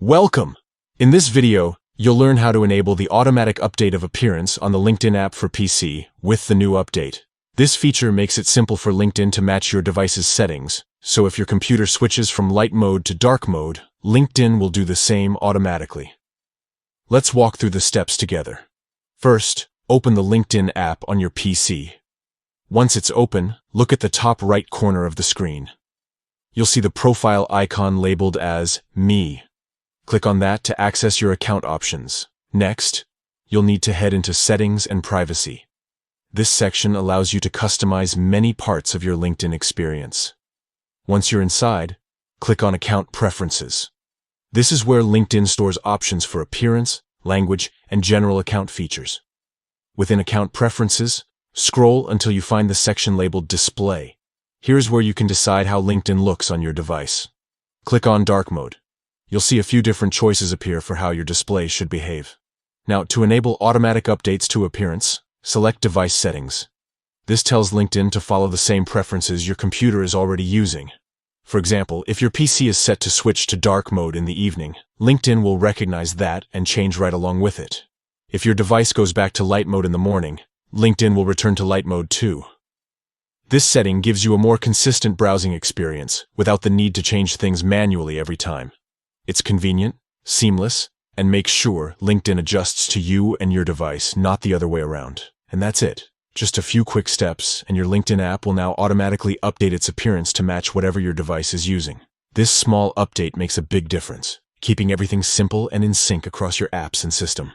Welcome! In this video, you'll learn how to enable the automatic update of appearance on the LinkedIn app for PC with the new update. This feature makes it simple for LinkedIn to match your device's settings, so if your computer switches from light mode to dark mode, LinkedIn will do the same automatically. Let's walk through the steps together. First, open the LinkedIn app on your PC. Once it's open, look at the top right corner of the screen. You'll see the profile icon labeled as Me. Click on that to access your account options. Next, you'll need to head into Settings and Privacy. This section allows you to customize many parts of your LinkedIn experience. Once you're inside, click on Account Preferences. This is where LinkedIn stores options for appearance, language, and general account features. Within Account Preferences, scroll until you find the section labeled Display. Here's where you can decide how LinkedIn looks on your device. Click on Dark Mode. You'll see a few different choices appear for how your display should behave. Now, to enable automatic updates to appearance, select Device Settings. This tells LinkedIn to follow the same preferences your computer is already using. For example, if your PC is set to switch to dark mode in the evening, LinkedIn will recognize that and change right along with it. If your device goes back to light mode in the morning, LinkedIn will return to light mode too. This setting gives you a more consistent browsing experience without the need to change things manually every time. It's convenient, seamless, and makes sure LinkedIn adjusts to you and your device, not the other way around. And that's it. Just a few quick steps, and your LinkedIn app will now automatically update its appearance to match whatever your device is using. This small update makes a big difference, keeping everything simple and in sync across your apps and system.